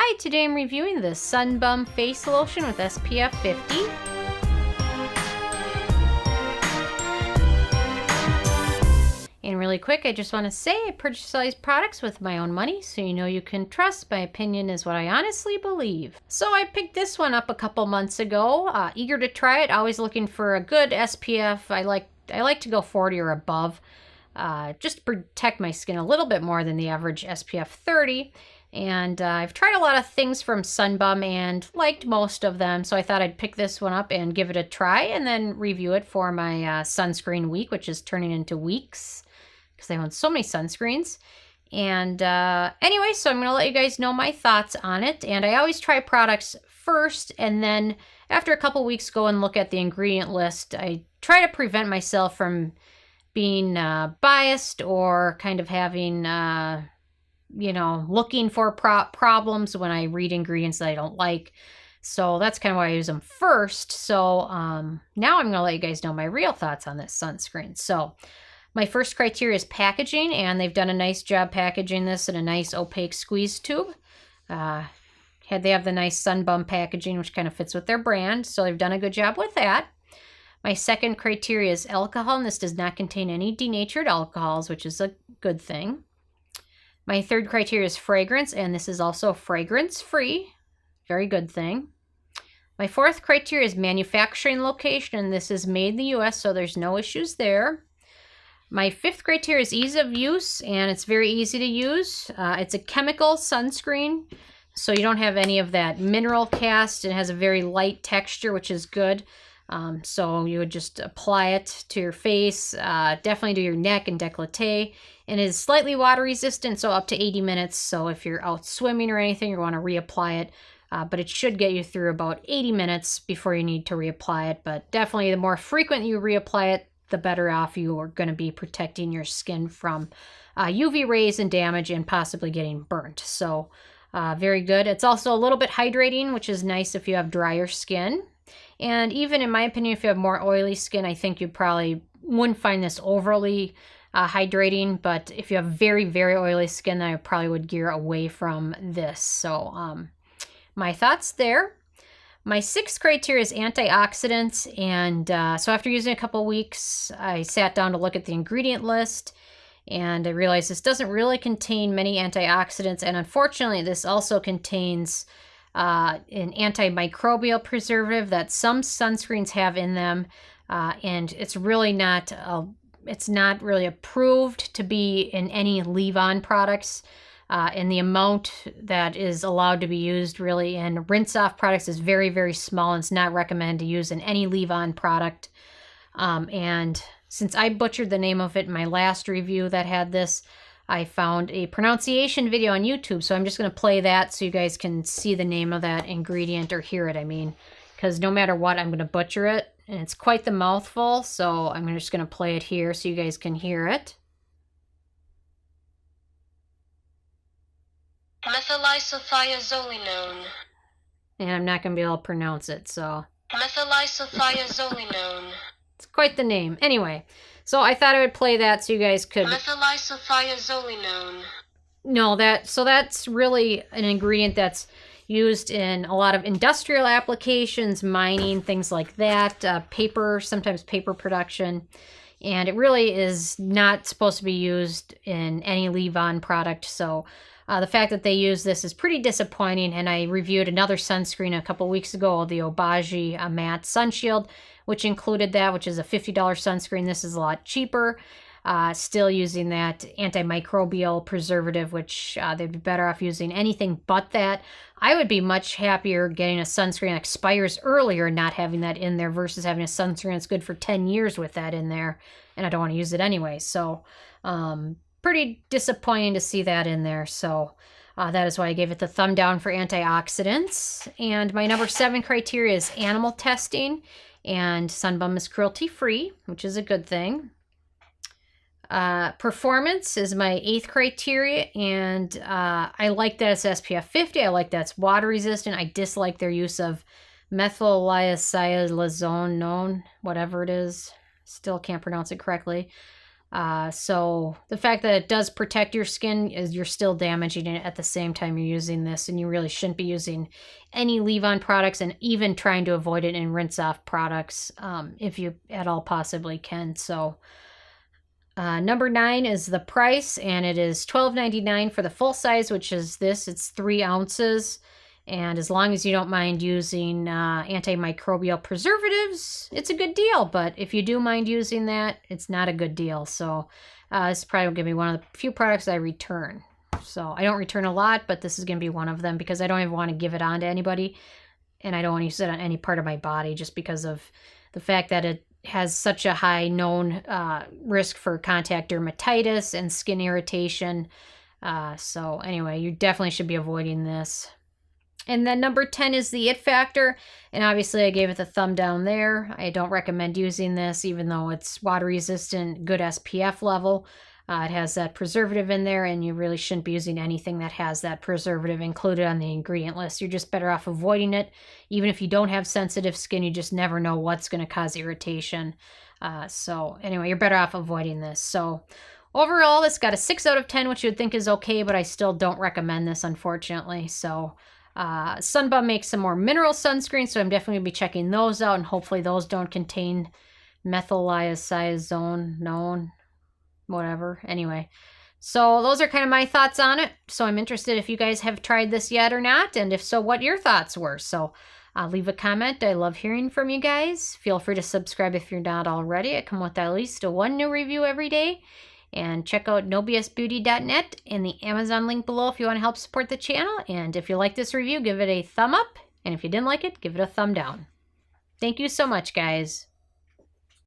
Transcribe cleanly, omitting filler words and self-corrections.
Hi, today I'm reviewing the Sunbum Face Lotion with SPF 50. And really quick, I just want to say I purchase all these products with my own money, so you know you can trust my opinion is what I honestly believe. So I picked this one up a couple months ago, eager to try it, always looking for a good SPF. I like to go 40 or above, just to protect my skin a little bit more than the average SPF 30. And I've tried a lot of things from Sunbum and liked most of them, so I thought I'd pick this one up and give it a try and then review it for my sunscreen week, which is turning into weeks because I own so many sunscreens. And anyway, so I'm going to let you guys know my thoughts on it. And I always try products first, and then after a couple weeks go and look at the ingredient list. I try to prevent myself from being biased or kind of having... looking for problems when I read ingredients that I don't like. So that's kind of why I use them first. So now I'm going to let you guys know my real thoughts on this sunscreen. So my first criteria is packaging, and they've done a nice job packaging this in a nice opaque squeeze tube. They have the nice Sunbum packaging, which kind of fits with their brand. So they've done a good job with that. My second criteria is alcohol, and this does not contain any denatured alcohols, which is a good thing. My third criteria is fragrance, and this is also fragrance-free. Very good thing. My fourth criteria is manufacturing location, and this is made in the U.S., so there's no issues there. My fifth criteria is ease of use, and it's very easy to use. It's a chemical sunscreen, so you don't have any of that mineral cast. It has a very light texture, which is good. So you would just apply it to your face, definitely to your neck and décolleté. And it is slightly water resistant, so up to 80 minutes. So if you're out swimming or anything, you want to reapply it. But it should get you through about 80 minutes before you need to reapply it. But definitely the more frequent you reapply it, the better off you are going to be protecting your skin from UV rays and damage and possibly getting burnt. So very good. It's also a little bit hydrating, which is nice if you have drier skin. And even in my opinion, if you have more oily skin, I think you probably wouldn't find this overly hydrating. But if you have very, very oily skin, then I probably would gear away from this. So my thoughts there. My sixth criteria is antioxidants. And so after using a couple weeks, I sat down to look at the ingredient list. And I realized this doesn't really contain many antioxidants. And unfortunately, this also contains... an antimicrobial preservative that some sunscreens have in them, and it's really not really approved to be in any leave-on products, and the amount that is allowed to be used really in rinse-off products is very, very small, and it's not recommended to use in any leave-on product. And since I butchered the name of it in my last review that had this, I found a pronunciation video on YouTube, so I'm just going to play that so you guys can see the name of that ingredient, or hear it, I mean, because no matter what, I'm going to butcher it, and it's quite the mouthful, so I'm just going to play it here so you guys can hear it. Methylisophiazolinone. And I'm not going to be able to pronounce it, so... Methylisophiazolinone. It's quite the name. Anyway, so I thought I would play that so you guys could... Methylisophiazolinone. No, that's really an ingredient that's used in a lot of industrial applications, mining, things like that, paper, sometimes paper production. And it really is not supposed to be used in any leave-on product. So the fact that they use this is pretty disappointing. And I reviewed another sunscreen a couple weeks ago, the Obagi Matte Sunshield, which included that, which is a $50 sunscreen. This is a lot cheaper. Still using that antimicrobial preservative, which they'd be better off using anything but that. I would be much happier getting a sunscreen that expires earlier and not having that in there versus having a sunscreen that's good for 10 years with that in there, and I don't want to use it anyway. So pretty disappointing to see that in there. So that is why I gave it the thumb down for antioxidants. And my number 7 criteria is animal testing. And Sunbum is cruelty-free, which is a good thing. Performance is my 8th criteria, and I like that it's SPF 50. I like that it's water resistant. I dislike their use of methylisophiazolone, whatever it is. Still can't pronounce it correctly. So the fact that it does protect your skin is you're still damaging it at the same time you're using this, and you really shouldn't be using any leave-on products and even trying to avoid it in rinse-off products if you at all possibly can. So number 9 is the price, and it is $12.99 for the full size, which is this. It's 3 ounces. And as long as you don't mind using antimicrobial preservatives, it's a good deal. But if you do mind using that, it's not a good deal. So this is probably going to be one of the few products I return. So I don't return a lot, but this is going to be one of them because I don't even want to give it on to anybody. And I don't want to use it on any part of my body just because of the fact that it has such a high known risk for contact dermatitis and skin irritation. So anyway, you definitely should be avoiding this. And then number 10 is the It Factor. And obviously I gave it the thumb down there. I don't recommend using this, even though it's water resistant, good SPF level. It has that preservative in there, and you really shouldn't be using anything that has that preservative included on the ingredient list. You're just better off avoiding it. Even if you don't have sensitive skin, you just never know what's going to cause irritation. So anyway, you're better off avoiding this. So overall, it's got a 6 out of 10, which you would think is okay, but I still don't recommend this, unfortunately. So Sunbum makes some more mineral sunscreens, so I'm definitely going to be checking those out, and hopefully those don't contain methyliazone, whatever. Anyway, so those are kind of my thoughts on it. So I'm interested if you guys have tried this yet or not, and if so, what your thoughts were. So leave a comment. I love hearing from you guys. Feel free to subscribe if you're not already. I come with at least one new review every day. And check out nobsbeauty.net and the Amazon link below if you want to help support the channel. And if you like this review, give it a thumb up. And if you didn't like it, give it a thumb down. Thank you so much, guys.